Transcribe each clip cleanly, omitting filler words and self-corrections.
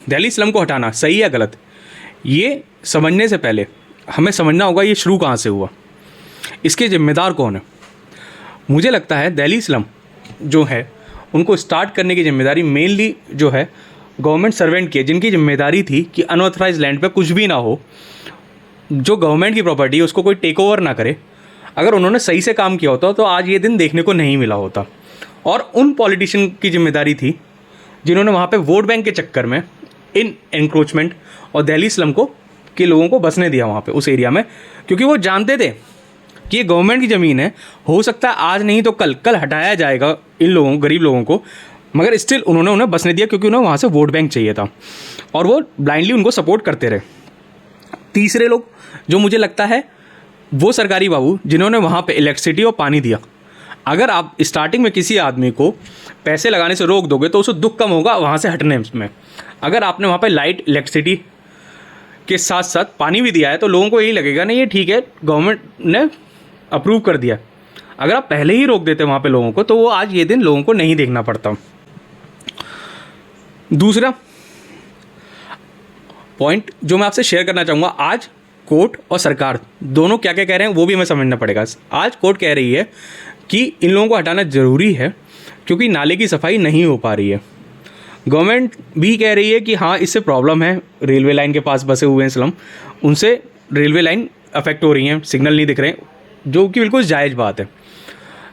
Delhi slum को हटाना सही है गलत, ये समझने से पहले हमें समझना होगा ये शुरू कहाँ से हुआ, इसके जिम्मेदार कौन है। मुझे लगता है दिल्ली स्लम जो है उनको स्टार्ट करने की जिम्मेदारी मेनली जो है गवर्नमेंट सर्वेंट की है, जिनकी जिम्मेदारी थी कि अनऑथराइज लैंड पे कुछ भी ना हो, जो गवर्नमेंट की प्रॉपर्टी है उसको कोई टेक ओवर ना करे। अगर उन्होंने सही से काम किया होता तो आज ये दिन देखने को नहीं मिला होता। और उन पॉलिटिशियन की जिम्मेदारी थी जिन्होंने वहाँ पे वोट बैंक के चक्कर में इन एनक्रोचमेंट और दिल्ली स्लम को के लोगों को बसने दिया वहाँ पे उस एरिया में, क्योंकि वो जानते थे कि ये गवर्नमेंट की ज़मीन है, हो सकता है आज नहीं तो कल हटाया जाएगा इन लोगों गरीब लोगों को, मगर स्टिल उन्होंने उन्हें बसने दिया क्योंकि उन्हें वहाँ से वोट बैंक चाहिए था और वो ब्लाइंडली उनको सपोर्ट करते रहे। तीसरे लोग जो मुझे लगता है वो सरकारी बाबू जिन्होंने वहाँ पे इलेक्ट्रिसिटी और पानी दिया। अगर आप स्टार्टिंग में किसी आदमी को पैसे लगाने से रोक दोगे तो उसे दुख कम होगा वहाँ से हटने में। अगर आपने वहाँ पे लाइट इलेक्ट्रिसिटी के साथ साथ पानी भी दिया है तो लोगों को यही लगेगा नहीं ये ठीक है, गवर्नमेंट ने अप्रूव कर दिया। अगर आप पहले ही रोक देते वहाँ पे लोगों को तो वो आज ये दिन लोगों को नहीं देखना पड़ता। दूसरा पॉइंट जो मैं आपसे शेयर करना चाहूँगा, आज कोर्ट और सरकार दोनों क्या क्या कह रहे हैं वो भी हमें समझना पड़ेगा। आज कोर्ट कह रही है कि इन लोगों को हटाना ज़रूरी है क्योंकि नाले की सफाई नहीं हो पा रही है। गवर्नमेंट भी कह रही है कि हाँ इससे प्रॉब्लम है, रेलवे लाइन के पास बसे हुए हैं स्लम, उनसे रेलवे लाइन अफेक्ट हो रही हैं, सिग्नल नहीं दिख रहे हैं, जो कि बिल्कुल जायज़ बात है।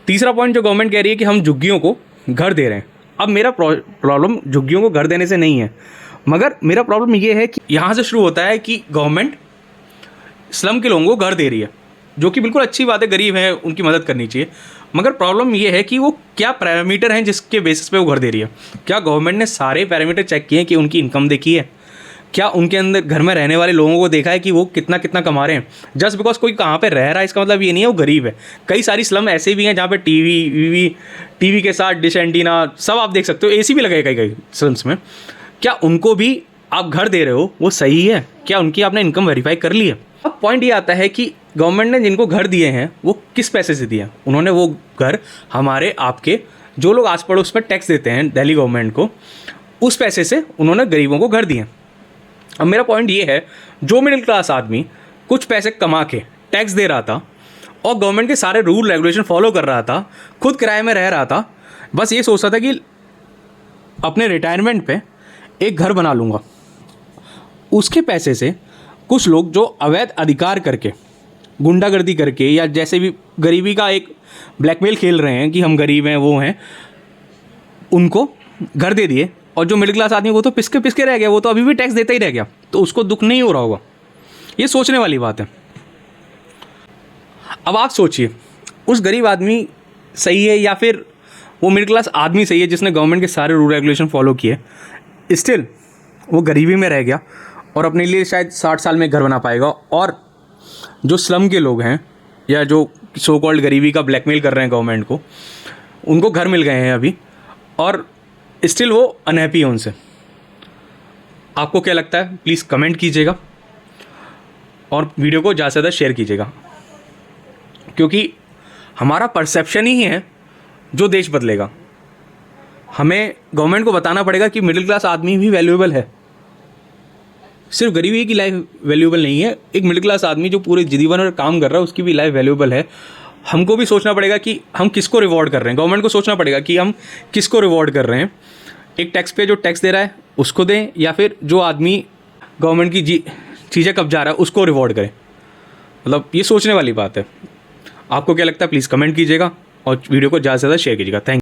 तीसरा पॉइंट जो गवर्नमेंट कह रही है कि हम झुग्गियों को घर दे रहे हैं। अब मेरा प्रॉब्लम झुग्गियों को घर देने से नहीं है, मगर मेरा प्रॉब्लम ये है कि यहाँ से शुरू होता है कि गवर्नमेंट स्लम के लोगों को घर दे रही है, जो कि बिल्कुल अच्छी बात है, गरीब हैं उनकी मदद करनी चाहिए। मगर प्रॉब्लम ये है कि वो क्या पैरामीटर हैं जिसके बेसिस पे वो घर दे रही है। क्या गवर्नमेंट ने सारे पैरामीटर चेक किए हैं कि उनकी इनकम देखी है? क्या उनके अंदर घर में रहने वाले लोगों को देखा है कि वो कितना कितना कमा रहे हैं? जस्ट बिकॉज कोई कहाँ पे रह रहा है इसका मतलब ये नहीं है वो गरीब है। कई सारी स्लम ऐसे भी हैं जहाँ पे टीवी के साथ डिश एंटीना सब आप देख सकते हो, एसी भी लगे कई स्लम्स में। क्या उनको भी आप घर दे रहे हो वो सही है? क्या उनकी आपने इनकम वेरीफाई कर ली है? अब पॉइंट ये आता है कि गवर्नमेंट ने जिनको घर दिए हैं वो किस पैसे से दिए हैं? उन्होंने वो घर हमारे आपके जो लोग आस पड़ोस में टैक्स देते हैं दिल्ली गवर्नमेंट को, उस पैसे से उन्होंने गरीबों को घर दिए। अब मेरा पॉइंट ये है, जो मिडिल क्लास आदमी कुछ पैसे कमा के टैक्स दे रहा था और गवर्नमेंट के सारे रूल रेगुलेशन फॉलो कर रहा था, खुद किराए में रह रहा था, बस ये सोचता था कि अपने रिटायरमेंट पे एक घर बना लूँगा, उसके पैसे से कुछ लोग जो अवैध अधिकार करके गुंडागर्दी करके या जैसे भी गरीबी का एक ब्लैकमेल खेल रहे हैं कि हम गरीब हैं वो हैं, उनको घर दे दिए। और जो मिडिल क्लास आदमी वो तो पिसके रह गया, वो तो अभी भी टैक्स देता ही रह गया, तो उसको दुख नहीं हो रहा होगा। ये सोचने वाली बात है। अब आप सोचिए उस गरीब आदमी सही है या फिर वो मिडिल क्लास आदमी सही है जिसने गवर्नमेंट के सारे रूल रेगुलेशन फॉलो किए, स्टिल वो गरीबी में रह गया और अपने लिए शायद 60 साल में घर बना पाएगा। और जो स्लम के लोग हैं या जो सो कॉल्ड गरीबी का ब्लैकमेल कर रहे हैं गवर्नमेंट को, उनको घर मिल गए हैं अभी और स्टिल वो अनहैप्पी है उनसे। आपको क्या लगता है? प्लीज़ कमेंट कीजिएगा और वीडियो को ज़्यादा से ज़्यादा शेयर कीजिएगा, क्योंकि हमारा परसेप्शन ही है जो देश बदलेगा। हमें गवर्नमेंट को बताना पड़ेगा कि मिडिल क्लास आदमी भी वैल्यूएबल है, सिर्फ गरीबी की लाइफ वैल्यूएबल नहीं है। एक मिडिल क्लास आदमी जो पूरे जीवन में काम कर रहा है उसकी भी लाइफ वैल्यूएबल है। हमको भी सोचना पड़ेगा कि हम किसको रिवॉर्ड कर रहे हैं। गवर्नमेंट को सोचना पड़ेगा कि हम किसको रिवॉर्ड कर रहे हैं। एक टैक्स पे जो टैक्स दे रहा है उसको दें, या फिर जो आदमी गवर्नमेंट की चीज़ें कब्जा रहा है उसको रिवॉर्ड करें। मतलब ये सोचने वाली बात है। आपको क्या लगता है? प्लीज़ कमेंट कीजिएगा और वीडियो को ज़्यादा से ज़्यादा शेयर कीजिएगा। थैंक